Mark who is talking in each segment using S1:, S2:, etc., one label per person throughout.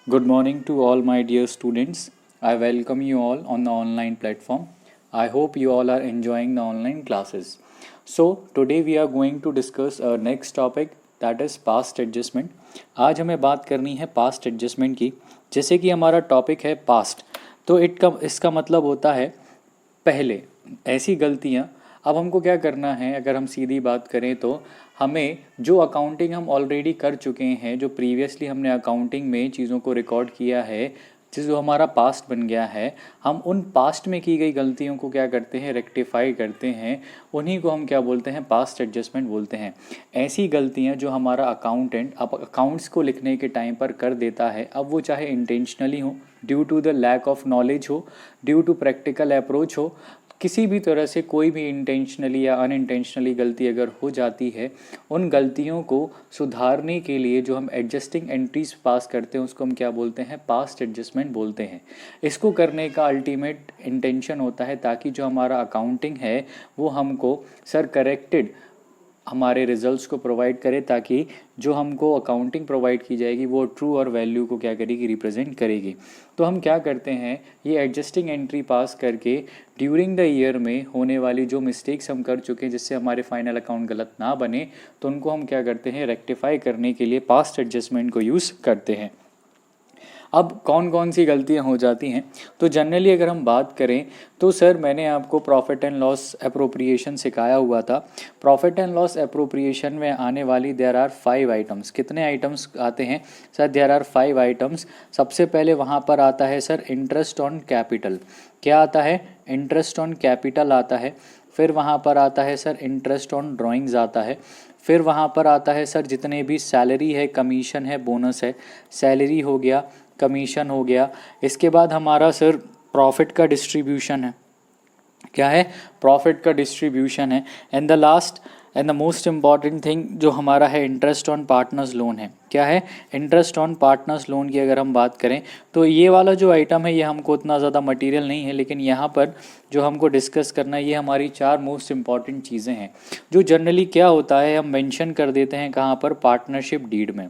S1: Good morning to all my dear students. I welcome you all on the online platform. I hope you all are enjoying the online classes. So, today we are going to discuss our next topic, that is past adjustment. आज हमें बात करनी है past adjustment की. जैसे कि हमारा topic है past, तो इसका मतलब होता है पहले ऐसी गलतियाँ. अब हमको क्या करना है, अगर हम सीधी बात करें तो हमें जो अकाउंटिंग हम ऑलरेडी कर चुके हैं, जो प्रीवियसली हमने अकाउंटिंग में चीज़ों को रिकॉर्ड किया है, जो हमारा पास्ट बन गया है, हम उन पास्ट में की गई गलतियों को क्या करते हैं, रेक्टिफाई करते हैं. उन्हीं को हम क्या बोलते हैं, पास्ट एडजस्टमेंट बोलते हैं. ऐसी गलतियां जो हमारा अकाउंटेंट अब अकाउंट्स को लिखने के टाइम पर कर देता है, अब वो चाहे इंटेंशनली हो, due to the lack of knowledge हो, ड्यू टू प्रैक्टिकल अप्रोच हो, किसी भी तरह से कोई भी इंटेंशनली या अनइंटेंशनली गलती अगर हो जाती है, उन गलतियों को सुधारने के लिए जो हम एडजस्टिंग एंट्रीज पास करते हैं उसको हम क्या बोलते हैं, पास्ट एडजस्टमेंट बोलते हैं. इसको करने का अल्टीमेट इंटेंशन होता है ताकि जो हमारा अकाउंटिंग है वो हमको सर करेक्टेड हमारे रिजल्ट्स को प्रोवाइड करे, ताकि जो हमको अकाउंटिंग प्रोवाइड की जाएगी वो ट्रू और वैल्यू को क्या करेगी, रिप्रेजेंट करेगी. तो हम क्या करते हैं, ये एडजस्टिंग एंट्री पास करके ड्यूरिंग द ईयर में होने वाली जो मिस्टेक्स हम कर चुके हैं जिससे हमारे फाइनल अकाउंट गलत ना बने, तो उनको हम क्या करते हैं, रेक्टिफाई करने के लिए पास्ट एडजस्टमेंट को यूज़ करते हैं. अब कौन कौन सी गलतियां हो जाती हैं, तो जनरली अगर हम बात करें तो सर मैंने आपको प्रॉफिट एंड लॉस अप्रोप्रिएशन सिखाया हुआ था. प्रॉफिट एंड लॉस अप्रोप्रिएशन में आने वाली देयर आर 5 आइटम्स. कितने आइटम्स आते हैं सर, देयर आर 5 आइटम्स. सबसे पहले वहाँ पर आता है सर इंटरेस्ट ऑन कैपिटल. क्या आता है, इंटरेस्ट ऑन कैपिटल आता है. फिर वहाँ पर आता है सर इंटरेस्ट ऑन ड्राइंग्स आता है. फिर वहाँ पर आता है सर जितने भी सैलरी है, कमीशन है, बोनस है. सैलरी हो गया, कमीशन हो गया. इसके बाद हमारा सर प्रॉफिट का डिस्ट्रीब्यूशन है. क्या है, प्रॉफिट का डिस्ट्रीब्यूशन है. And the last and the most important thing जो हमारा है, इंटरेस्ट ऑन पार्टनर्स लोन है. क्या है, इंटरेस्ट ऑन पार्टनर्स लोन की अगर हम बात करें तो ये वाला जो आइटम है ये हमको उतना ज़्यादा मटेरियल नहीं है, लेकिन यहाँ पर जो हमको डिस्कस करना है ये हमारी 4 मोस्ट इम्पॉर्टेंट चीज़ें हैं जो जनरली क्या होता है, हम मेंशन कर देते हैं कहाँ पर, पार्टनरशिप डीड में.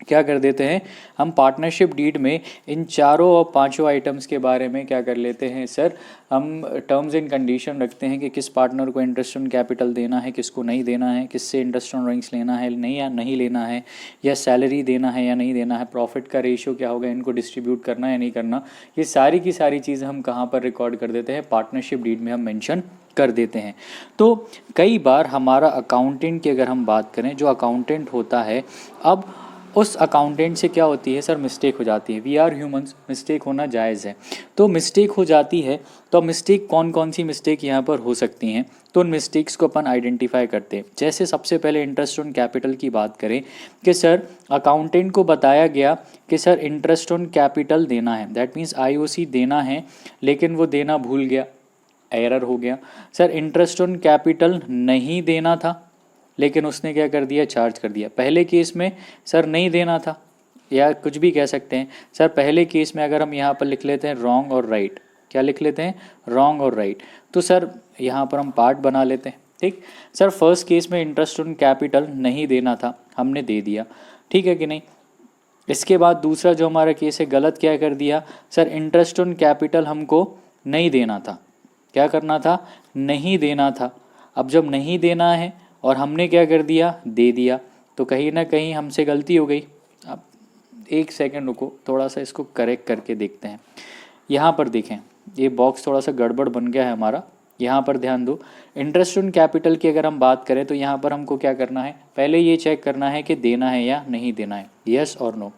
S1: क्या कर देते हैं हम, पार्टनरशिप डीड में इन चारों और पांचों आइटम्स के बारे में क्या कर लेते हैं सर, हम टर्म्स एंड कंडीशन रखते हैं कि किस पार्टनर को इंटरेस्ट ऑन कैपिटल देना है, किसको नहीं देना है, किससे इंटरेस्ट ऑन ड्राइंग्स लेना है नहीं या नहीं लेना है, या सैलरी देना है या नहीं देना है, प्रॉफिट का रेशियो क्या होगा, इनको डिस्ट्रीब्यूट करना है या नहीं करना. ये सारी की सारी चीज़ें हम कहाँ पर रिकॉर्ड कर देते हैं, पार्टनरशिप डीड में हम मेंशन कर देते हैं. तो कई बार हमारा अकाउंटेंट की अगर हम बात करें, जो अकाउंटेंट होता है, अब उस अकाउंटेंट से क्या होती है सर, मिस्टेक हो जाती है. वी आर ह्यूमंस, मिस्टेक होना जायज़ है. तो मिस्टेक हो जाती है, तो मिस्टेक कौन कौन सी मिस्टेक यहाँ पर हो सकती हैं, तो उन मिस्टेक्स को अपन आइडेंटिफाई करते हैं. जैसे सबसे पहले इंटरेस्ट ऑन कैपिटल की बात करें कि सर अकाउंटेंट को बताया गया कि सर इंटरेस्ट ऑन कैपिटल देना है, दैट मीन्स IOC देना है, लेकिन वो देना भूल गया, एरर हो गया. सर इंटरेस्ट ऑन कैपिटल नहीं देना था, लेकिन उसने क्या कर दिया, चार्ज कर दिया. पहले केस में सर नहीं देना था, या कुछ भी कह सकते हैं सर. पहले केस में अगर हम यहाँ पर लिख लेते हैं रॉन्ग और राइट, क्या लिख लेते हैं, रॉन्ग और राइट, तो सर यहाँ पर हम पार्ट बना लेते हैं. ठीक सर, फर्स्ट केस में इंटरेस्ट ऑन कैपिटल नहीं देना था, हमने दे दिया, ठीक है कि नहीं. इसके बाद दूसरा जो हमारा केस है, गलत क्या कर दिया सर, इंटरेस्ट ऑन कैपिटल हमको नहीं देना था. क्या करना था, नहीं देना था. अब जब नहीं देना है और हमने क्या कर दिया, दे दिया, तो कहीं ना कहीं हमसे गलती हो गई. अब एक सेकंड रुको, थोड़ा सा इसको करेक्ट करके देखते हैं. यहाँ पर देखें, ये बॉक्स थोड़ा सा गड़बड़ बन गया है हमारा. यहाँ पर ध्यान दो, इंटरेस्ट ऑन कैपिटल की अगर हम बात करें तो यहाँ पर हमको क्या करना है, पहले ये चेक करना है कि देना है या नहीं देना है, येस और नो.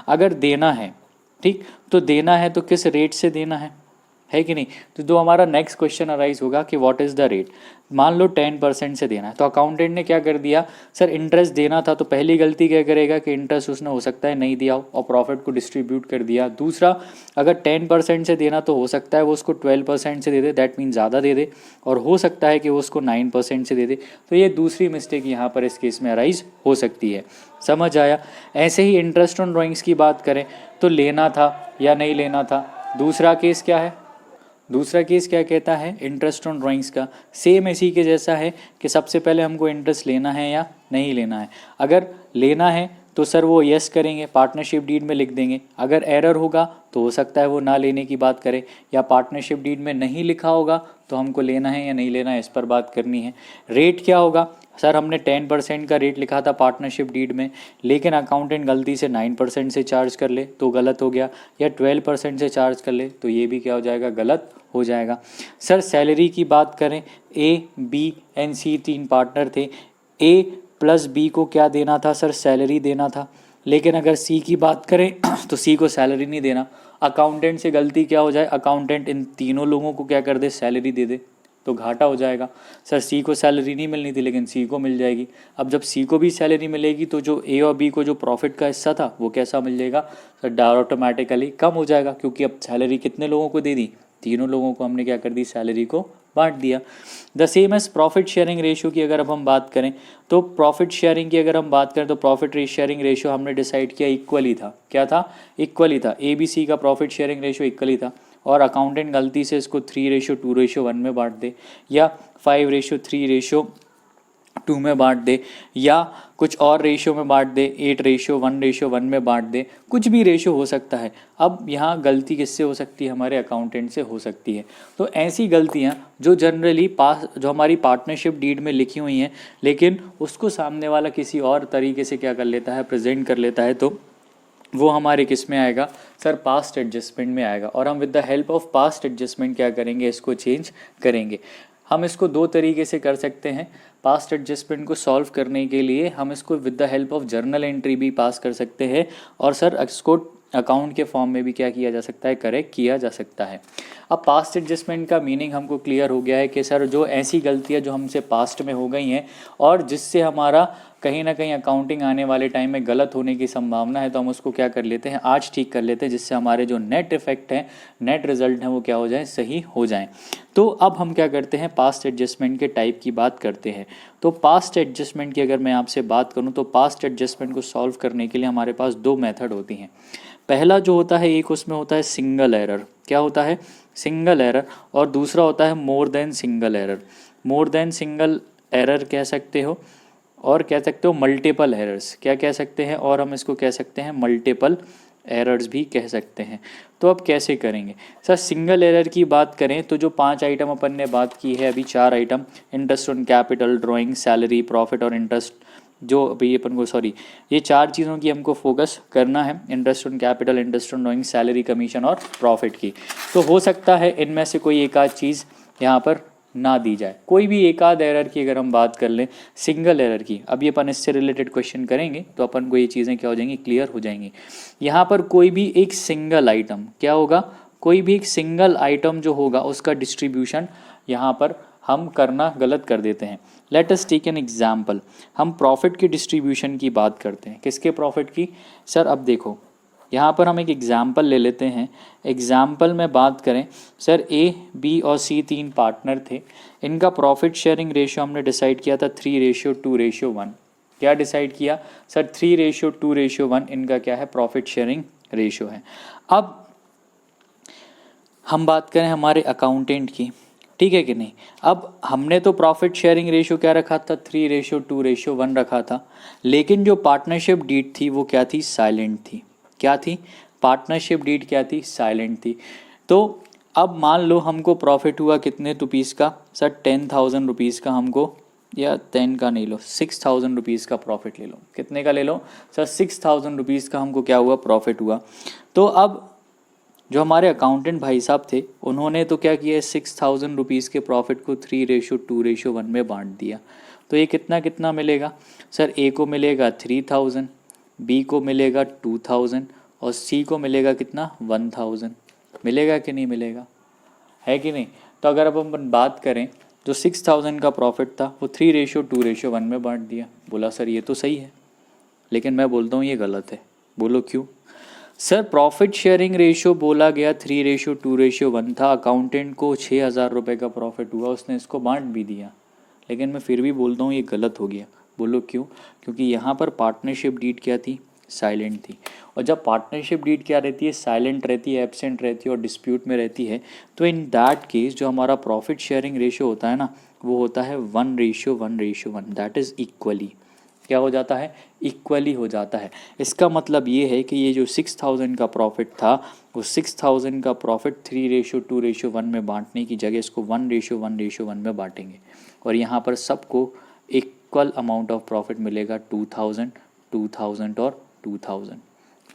S1: अगर देना है, ठीक, तो देना है तो किस रेट से देना है कि नहीं. तो जो हमारा नेक्स्ट क्वेश्चन अराइज होगा कि व्हाट इज़ द रेट. मान लो 10% से देना है, तो अकाउंटेंट ने क्या कर दिया सर, इंटरेस्ट देना था, तो पहली गलती क्या करेगा कि इंटरेस्ट उसने हो सकता है नहीं दिया हो और प्रॉफिट को डिस्ट्रीब्यूट कर दिया. दूसरा, अगर 10% से देना तो हो सकता है वो उसको 12% से दे दे, दैट मीन ज़्यादा दे दे, और हो सकता है कि वो उसको 9% से दे दे. तो ये दूसरी मिस्टेक यहाँ पर इस केस में अराइज हो सकती है. समझ आया. ऐसे ही इंटरेस्ट ऑन ड्राइंग्स की बात करें तो लेना था या नहीं लेना था. दूसरा केस क्या है, दूसरा केस क्या कहता है, इंटरेस्ट ऑन ड्राइंग्स का सेम इसी के जैसा है कि सबसे पहले हमको इंटरेस्ट लेना है या नहीं लेना है. अगर लेना है तो सर वो यस करेंगे, पार्टनरशिप डीड में लिख देंगे। अगर एरर होगा तो हो सकता है वो ना लेने की बात करें, या पार्टनरशिप डीड में नहीं लिखा होगा तो हमको लेना है या नहीं लेना है इस पर बात करनी है। रेट क्या होगा, सर हमने 10% का रेट लिखा था पार्टनरशिप डीड में, लेकिन अकाउंटेंट गलती से 9% से चार्ज कर ले तो गलत हो गया, या 12% से चार्ज कर ले तो ये भी क्या हो जाएगा, गलत हो जाएगा। सर सैलरी की बात करें, A B and C 3 partner थे, ए प्लस बी को क्या देना था सर, सैलरी देना था। लेकिन अगर सी की बात करें तो सी को सैलरी नहीं देना। अकाउंटेंट से गलती क्या हो जाए, अकाउंटेंट इन तीनों लोगों को क्या कर दे, सैलरी दे दे, तो घाटा हो जाएगा। सर सी को सैलरी नहीं मिलनी थी लेकिन सी को मिल जाएगी। अब जब सी को भी सैलरी मिलेगी तो जो ए और बी को जो प्रॉफिट का हिस्सा था वो कैसा मिल जाएगा सर, ऑटोमेटिकली कम हो जाएगा, क्योंकि अब सैलरी कितने लोगों को दे दी, तीनों लोगों को हमने क्या कर दी, सैलरी को बांट दिया। The same as profit sharing ratio की अगर अब हम बात करें तो प्रॉफिट शेयरिंग की अगर हम बात करें तो प्रॉफिट शेयरिंग रेशियो हमने डिसाइड किया इक्वली था। क्या था, इक्वली था। ए बी सी का प्रॉफिट शेयरिंग रेशियो इक्वली था, और अकाउंटेंट गलती से इसको 3:2:1 में बांट दे, या 5:3:2 में बांट दे, या कुछ और रेशियो में बांट दे, 8:1:1 में बांट दे, कुछ भी रेशियो हो सकता है। अब यहाँ गलती किससे हो सकती है, हमारे अकाउंटेंट से हो सकती है। तो ऐसी गलतियाँ जो जनरली जो हमारी पार्टनरशिप डीड में लिखी हुई हैं लेकिन उसको सामने वाला किसी और तरीके से क्या कर लेता है, प्रेजेंट कर लेता है, तो वो हमारे किस में आएगा सर, पास्ट एडजस्टमेंट में आएगा। और हम with the help of past adjustment क्या करेंगे, इसको चेंज करेंगे। हम इसको दो तरीके से कर सकते हैं। पास्ट एडजस्टमेंट को सॉल्व करने के लिए हम इसको with the help of journal entry भी पास कर सकते हैं, और सर इसको अकाउंट के फॉर्म में भी क्या किया जा सकता है, करेक्ट किया जा सकता है। अब पास्ट एडजस्टमेंट का मीनिंग हमको क्लियर हो गया है कि सर जो ऐसी गलतियां जो हमसे पास्ट में हो गई हैं और जिससे हमारा कहीं ना कहीं अकाउंटिंग आने वाले टाइम में गलत होने की संभावना है, तो हम उसको क्या कर लेते हैं, आज ठीक कर लेते हैं, जिससे हमारे जो नेट इफेक्ट हैं, नेट रिजल्ट हैं, वो क्या हो जाए, सही हो जाएं। तो अब हम क्या करते हैं, पास्ट एडजस्टमेंट के टाइप की बात करते हैं। तो पास्ट एडजस्टमेंट की अगर मैं आपसे बात करूं तो पास्ट एडजस्टमेंट को सॉल्व करने के लिए हमारे पास दो मेथड होती हैं। पहला जो होता है, एक उसमें होता है सिंगल एरर। क्या होता है, सिंगल एरर। और दूसरा होता है more than single error. More than single error कह सकते हो, और कह सकते हो मल्टीपल एरर्स। क्या कह सकते हैं, और हम इसको कह सकते हैं मल्टीपल एरर्स भी कह सकते हैं। तो अब कैसे करेंगे सर, सिंगल एरर की बात करें तो जो 5 आइटम अपन ने बात की है, अभी 4 item, interest on capital, drawing, salary, profit और इंटरेस्ट, जो अभी अपन को ये 4 चीज़ों की हमको फोकस करना है, interest on capital, interest on drawing, salary, commission और प्रॉफिट की। तो हो सकता है इनमें से कोई एक आध चीज़ यहाँ पर ना दी जाए, कोई भी एक आध एरर की अगर हम बात कर लें, सिंगल एरर की। अभी अपन इससे रिलेटेड क्वेश्चन करेंगे तो अपन को ये चीज़ें क्या हो जाएंगी, क्लियर हो जाएंगी। यहाँ पर कोई भी एक सिंगल आइटम क्या होगा, कोई भी एक सिंगल आइटम जो होगा उसका डिस्ट्रीब्यूशन यहाँ पर हम करना गलत कर देते हैं। Let us take an example. हम प्रॉफिट की डिस्ट्रीब्यूशन की बात करते हैं, किसके प्रॉफिट की सर। अब देखो यहाँ पर हम एक एग्जाम्पल ले लेते हैं। एग्जाम्पल में बात करें सर, ए बी और सी 3 पार्टनर थे, इनका प्रॉफिट शेयरिंग रेशियो हमने डिसाइड किया था 3:2:1। क्या डिसाइड किया सर, 3:2:1 इनका क्या है, प्रॉफिट शेयरिंग रेशियो है। अब हम बात करें हमारे अकाउंटेंट की, ठीक है कि नहीं। अब हमने तो प्रॉफिट शेयरिंग रेशियो क्या रखा था, 3:2:1 रखा था, लेकिन जो पार्टनरशिप डीड थी वो क्या थी, साइलेंट थी। क्या थी, पार्टनरशिप डीड क्या थी, साइलेंट थी। तो अब मान लो हमको प्रॉफिट हुआ कितने रुपीज़ का सर, 10,000 रुपीज़ का हमको, या 10 का नहीं लो, 6,000 रुपीज़ का प्रॉफिट ले लो। कितने का ले लो सर, 6,000 रुपीज़ का हमको क्या हुआ, प्रॉफिट हुआ। तो अब जो हमारे अकाउंटेंट भाई साहब थे उन्होंने तो क्या किया, 6,000 रुपीज़ के प्रॉफिट को 3:2:1 में बांट दिया। तो ये कितना कितना मिलेगा सर, ए को मिलेगा 3,000, बी को मिलेगा 2,000 और सी को मिलेगा कितना, 1,000। मिलेगा कि नहीं मिलेगा, है कि नहीं। तो अगर अब हम बात करें, जो 6,000 का प्रॉफिट था वो 3:2:1 में बांट दिया। बोला सर ये तो सही है, लेकिन मैं बोलता हूँ ये गलत है। बोलो क्यों सर, प्रॉफिट शेयरिंग रेशियो बोला गया 3:2:1 था, अकाउंटेंट को 6,000 रुपये का प्रॉफिट हुआ, उसने इसको बांट भी दिया, लेकिन मैं फिर भी बोलता हूँ ये गलत हो गया। बोलो क्यों, क्योंकि यहाँ पर पार्टनरशिप डीड क्या थी, साइलेंट थी। और जब पार्टनरशिप डीड क्या रहती है, साइलेंट रहती है, एब्सेंट रहती है और डिस्प्यूट में रहती है, तो इन दैट केस जो हमारा प्रॉफिट शेयरिंग रेशियो होता है ना, वो होता है 1:1:1, दैट इज़ इक्वली। क्या हो जाता है, इक्वली हो जाता है। इसका मतलब ये है कि ये जो 6000 का प्रॉफिट था वो 6000 का प्रॉफिट 3:2:1 में बांटने की जगह इसको 1:1:1 में बांटेंगे और यहाँ पर सबको इक्वल अमाउंट ऑफ प्रॉफिट मिलेगा, 2000, 2000 और 2000।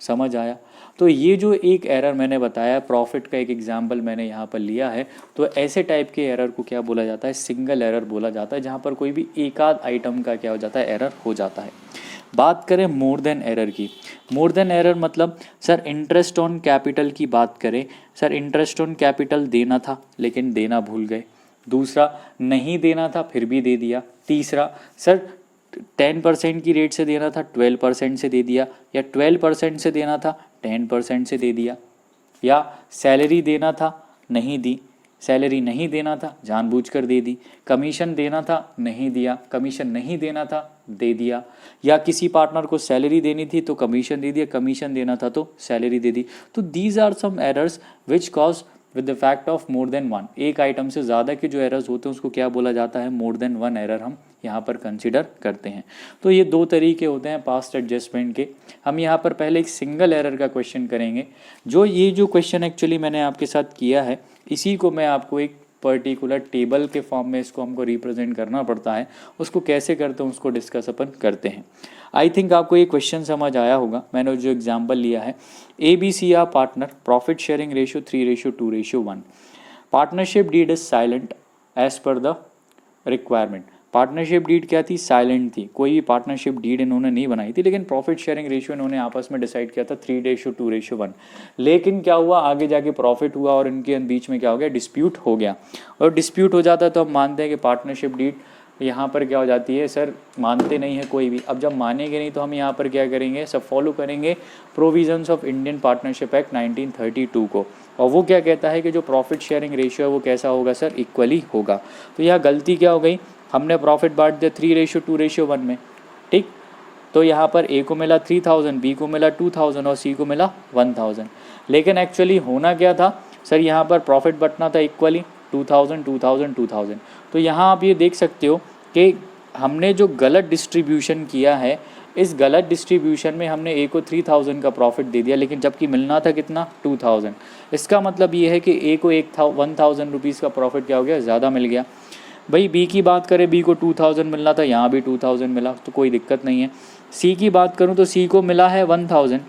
S1: समझ आया? तो ये जो एक एरर मैंने बताया, प्रॉफिट का एक एग्जाम्पल मैंने यहाँ पर लिया है, तो ऐसे टाइप के एरर को क्या बोला जाता है, सिंगल एरर बोला जाता है, जहाँ पर कोई भी एक आध आइटम का क्या हो जाता है, एरर हो जाता है। बात करें मोर देन एरर की, मोर देन एरर मतलब सर इंटरेस्ट ऑन कैपिटल की बात करें, सर इंटरेस्ट ऑन कैपिटल देना था लेकिन देना भूल गए। दूसरा, नहीं देना था फिर भी दे दिया। तीसरा, सर 10% की रेट से देना था 12% से दे दिया, या 12% से देना था 10% से दे दिया। या सैलरी देना था नहीं दी, सैलरी नहीं देना था जानबूझकर दे दी। कमीशन देना था नहीं दिया, कमीशन नहीं देना था दे दिया। या किसी पार्टनर को सैलरी देनी थी तो कमीशन दे दिया, कमीशन देना था तो सैलरी दे दी। तो these are some errors which cause with the fact of more than one. एक आइटम से ज़्यादा के जो एरर्स होते हैं उसको क्या बोला जाता है, मोर देन वन एरर हम यहाँ पर कंसिडर करते हैं। तो ये दो तरीके होते हैं पास्ट एडजस्टमेंट के। हम यहाँ पर पहले एक सिंगल एरर का क्वेश्चन करेंगे। जो ये जो क्वेश्चन एक्चुअली मैंने आपके साथ किया है, इसी को मैं आपको एक पर्टिकुलर टेबल के फॉर्म में इसको हमको रिप्रेजेंट करना पड़ता है, उसको कैसे करते हैं उसको डिस्कस अपन करते हैं। आई थिंक आपको ये क्वेश्चन समझ आया होगा। मैंने जो एग्जांपल लिया है, ABC are partner, profit sharing ratio 3:2:1। Partnership deed is silent as per the requirement. Partnership deed क्या थी, साइलेंट थी, कोई भी पार्टनरशिप डीड इन्होंने नहीं बनाई थी, लेकिन प्रॉफिट शेयरिंग रेशियो इन्होंने आपस में डिसाइड किया था 3:2:1। लेकिन क्या हुआ, आगे जाके प्रॉफिट हुआ और इनके बीच में क्या हो गया, डिस्प्यूट हो गया। और डिस्प्यूट हो जाता है तो हम मानते हैं कि पार्टनरशिप डीड यहाँ पर क्या हो जाती है, सर मानते नहीं है कोई भी। अब जब मानेंगे नहीं तो हम यहाँ पर क्या करेंगे, सब फॉलो करेंगे provisions of Indian partnership act 1932 को। और वो क्या कहता है कि जो प्रॉफिट शेयरिंग रेशियो है वो कैसा होगा, सर इक्वली होगा। तो यहाँ गलती क्या हो गई, हमने प्रॉफिट बांट दिया 3:2:1 में, ठीक। तो यहाँ पर ए को मिला 3000, बी को मिला 2000 और सी को मिला 1000। लेकिन एक्चुअली होना क्या था, सर यहाँ पर प्रॉफिट बंटना था इक्वली 2000, 2000, 2000। तो यहाँ आप ये देख सकते हो कि हमने जो गलत डिस्ट्रीब्यूशन किया है, इस गलत डिस्ट्रीब्यूशन में हमने ए को 3000 का प्रॉफिट दे दिया, लेकिन जबकि मिलना था कितना, 2000। इसका मतलब ये है कि ए को 1000 रुपीज़ का प्रॉफिट क्या हो गया, ज़्यादा मिल गया। भाई बी की बात करें, बी को 2000 मिलना था, यहाँ भी 2000 मिला, तो कोई दिक्कत नहीं है। सी की बात करूँ तो सी को मिला है 1000,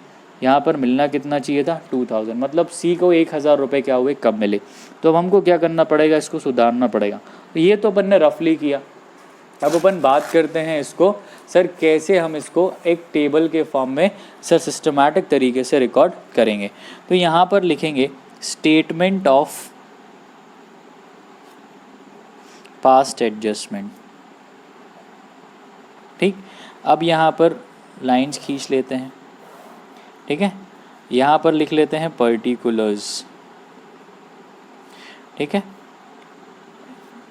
S1: यहाँ पर मिलना कितना चाहिए था, 2000। मतलब सी को 1000 रुपये क्या हुए, कब मिले। तो अब हमको क्या करना पड़ेगा, इसको सुधारना पड़ेगा। तो ये तो अपन ने रफली किया। अब अपन बात करते हैं इसको, सर कैसे हम इसको एक टेबल के फॉर्म में सर सिस्टमैटिक तरीके से रिकॉर्ड करेंगे। तो यहाँ पर लिखेंगे स्टेटमेंट ऑफ पास्ट एडजस्टमेंट, ठीक। अब यहाँ पर लाइंस खींच लेते हैं, ठीक है। यहाँ पर लिख लेते हैं पर्टिकुलर्स, ठीक है।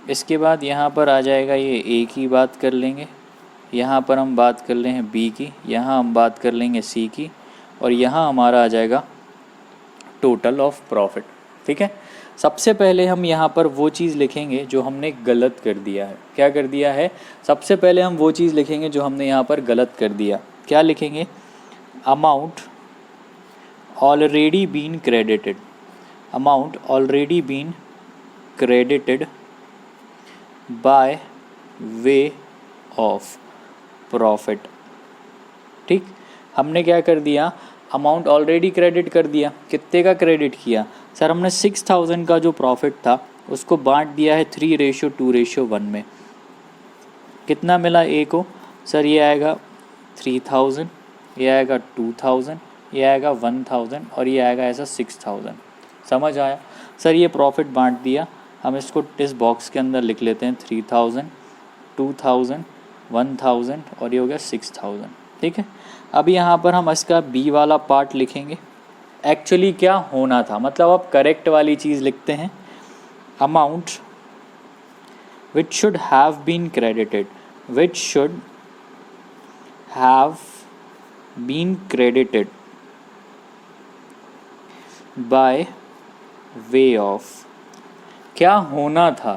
S1: इसके बाद यहाँ पर आ जाएगा ये ए की बात कर लेंगे, यहाँ पर हम बात कर लें बी की, यहाँ हम बात कर लेंगे सी की, और यहाँ हमारा आ जाएगा टोटल ऑफ प्रॉफिट, ठीक है। सबसे पहले हम यहाँ पर वो चीज़ लिखेंगे जो हमने गलत कर दिया है। क्या कर दिया है, सबसे पहले हम वो चीज़ लिखेंगे जो हमने यहाँ पर गलत कर दिया। क्या लिखेंगे, amount already been credited, amount already been credited by way of profit, ठीक। हमने क्या कर दिया, अमाउंट ऑलरेडी क्रेडिट कर दिया। कितने का क्रेडिट किया, सर हमने 6000 का जो प्रॉफिट था उसको बांट दिया है 3:2:1 में। कितना मिला ए को, सर ये आएगा 3000, ये आएगा 2000, ये आएगा 1000 और ये आएगा ऐसा 6000। समझ आया, सर ये प्रॉफिट बांट दिया। हम इसको इस बॉक्स के अंदर लिख लेते हैं 3000, 2000, 1000 और ये हो गया 6000, ठीक है। अब यहाँ पर हम इसका बी वाला पार्ट लिखेंगे। एक्चुअली क्या होना था, मतलब आप करेक्ट वाली चीज़ लिखते हैं, amount which should have been credited, which should have been credited by way of. क्या होना था,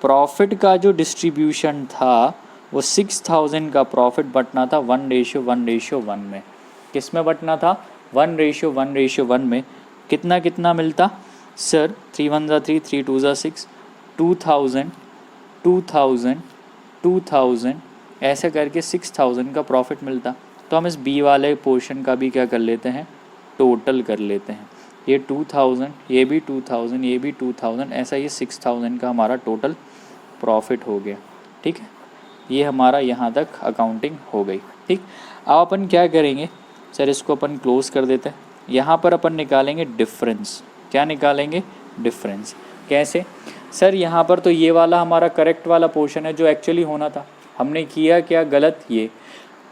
S1: प्रॉफिट का जो डिस्ट्रीब्यूशन था वो 6000 का प्रॉफिट बटना था 1:1:1 में। किस में बटना था? 1:1:1 में। कितना कितना मिलता सर? 3 1 3, 3 2 6, 2000 2000 2000 ऐसे करके 6000 का प्रॉफिट मिलता। तो हम इस बी वाले पोर्शन का भी क्या कर लेते हैं, टोटल कर लेते हैं। ये 2000, ये भी 2000, ये भी 2000, ऐसा ये 6000 का हमारा टोटल प्रॉफिट हो गया। ठीक है, ये हमारा यहाँ तक अकाउंटिंग हो गई। ठीक, अब अपन क्या करेंगे सर, इसको अपन क्लोज कर देते हैं। यहाँ पर अपन निकालेंगे डिफरेंस। क्या निकालेंगे? डिफरेंस। कैसे सर? यहाँ पर तो ये वाला हमारा करेक्ट वाला पोर्शन है जो एक्चुअली होना था। हमने किया क्या गलत? ये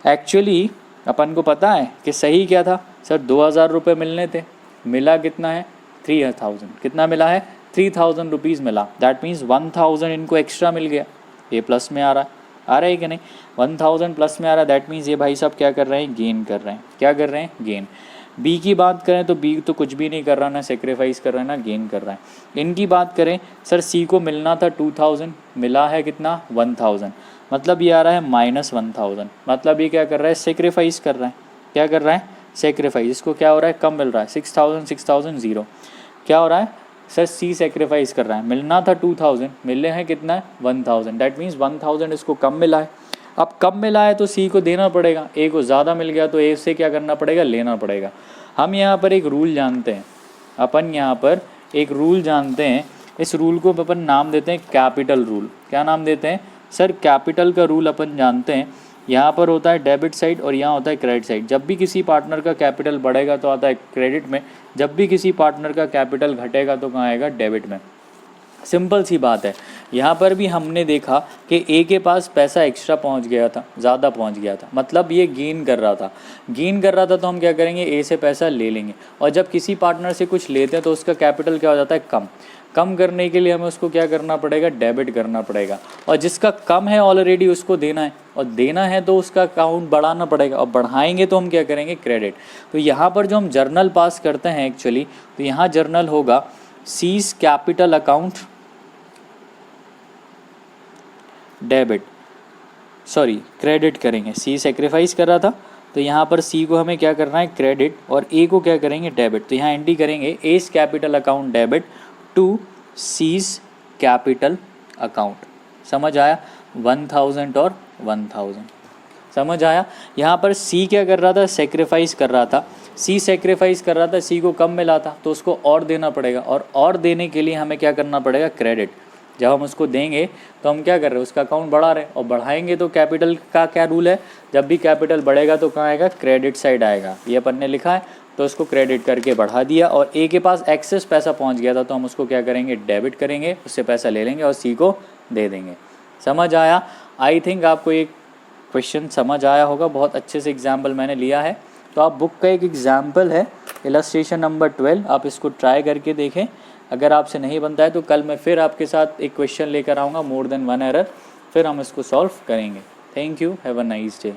S1: एक्चुअली अपन को पता है कि सही क्या था सर? 2000 रुपये मिलने थे, मिला कितना है? 3000। कितना मिला है? 3000 रुपीज़ मिला। दैट मीन्स 1000 इनको एक्स्ट्रा मिल गया। ये प्लस में आ रहा है कि नहीं? 1000 प्लस में आ रहा है। दैट मीन्स ये भाई साहब क्या कर रहे हैं? गेन कर रहे हैं। क्या कर रहे हैं? गेन। बी की बात करें तो बी तो कुछ भी नहीं कर रहा, ना सेक्रीफाइस कर रहा है ना गेन कर रहा है। इनकी बात करें सर, सी को मिलना था 2000, मिला है कितना? 1000। मतलब ये आ रहा है -1000। मतलब ये क्या कर रहा है? सेक्रीफाइस कर रहा है। क्या कर रहा है? सेक्रीफाइस। इसको क्या हो रहा है? कम मिल रहा है। 6000 6000 0। क्या हो रहा है सर? सी सेक्रीफाइस कर रहा है। मिलना था 2000, मिले हैं कितना? 1000। दैट मीन्स 1000 इसको कम मिला है। अब कम मिला है तो सी को देना पड़ेगा। ए को ज़्यादा मिल गया तो ए से क्या करना पड़ेगा? लेना पड़ेगा। हम यहाँ पर एक रूल जानते हैं, अपन यहाँ पर एक रूल जानते हैं। इस रूल को अपन नाम देते हैं कैपिटल रूल। क्या नाम देते हैं सर? कैपिटल का रूल अपन जानते हैं। यहाँ पर होता है डेबिट साइड और यहाँ होता है क्रेडिट साइड। जब भी किसी पार्टनर का कैपिटल बढ़ेगा तो आता है क्रेडिट में, जब भी किसी पार्टनर का कैपिटल घटेगा तो कहाँ आएगा? डेबिट में। सिंपल सी बात है। यहाँ पर भी हमने देखा कि ए के पास पैसा एक्स्ट्रा पहुँच गया था, ज़्यादा पहुँच गया था, मतलब ये गेन कर रहा था। गेन कर रहा था तो हम क्या करेंगे? ए से पैसा ले लेंगे। और जब किसी पार्टनर से कुछ लेते हैं तो उसका कैपिटल क्या हो जाता है? कम। कम करने के लिए हमें उसको क्या करना पड़ेगा? डेबिट करना पड़ेगा। और जिसका कम है ऑलरेडी उसको देना है, और देना है तो उसका अकाउंट बढ़ाना पड़ेगा, और बढ़ाएंगे तो हम क्या करेंगे? क्रेडिट। तो यहाँ पर जो हम जर्नल पास करते हैं एक्चुअली, तो यहाँ जर्नल होगा seize capital account debit, sorry credit करेंगे। सी सेक्रीफाइस कर रहा था तो यहाँ पर सी को हमें क्या करना है? क्रेडिट, और ए को क्या करेंगे? डेबिट। तो यहाँ एंट्री करेंगे as capital account debit to C's capital account. समझ आया? 1000 और 1000 समझ आया? यहाँ पर सी क्या कर रहा था? सेक्रीफाइस कर रहा था। सी सेक्रीफाइस कर रहा था, सी को कम मिला था तो उसको और देना पड़ेगा, और देने के लिए हमें क्या करना पड़ेगा? क्रेडिट। जब हम उसको देंगे तो हम क्या कर रहे हैं? उसका अकाउंट बढ़ा रहे हैं, और बढ़ाएंगे तो कैपिटल का क्या रूल है? जब भी कैपिटल बढ़ेगा तो कहाँ आएगा? क्रेडिट साइड आएगा। ये अपन ने लिखा है तो उसको क्रेडिट करके बढ़ा दिया। और ए के पास एक्सेस पैसा पहुंच गया था तो हम उसको क्या करेंगे? डेबिट करेंगे, उससे पैसा ले लेंगे और सी को दे देंगे। समझ आया? आई थिंक आपको एक क्वेश्चन समझ आया होगा। बहुत अच्छे से एग्जाम्पल मैंने लिया है। तो आप बुक का एक एग्जाम्पल है इलस्ट्रेशन नंबर 12, आप इसको ट्राई करके देखें। अगर आपसे नहीं बनता है तो कल मैं फिर आपके साथ एक क्वेश्चन लेकर आऊँगा, मोर देन वन एरर, फिर हम इसको सॉल्व करेंगे। Thank you, have a nice day.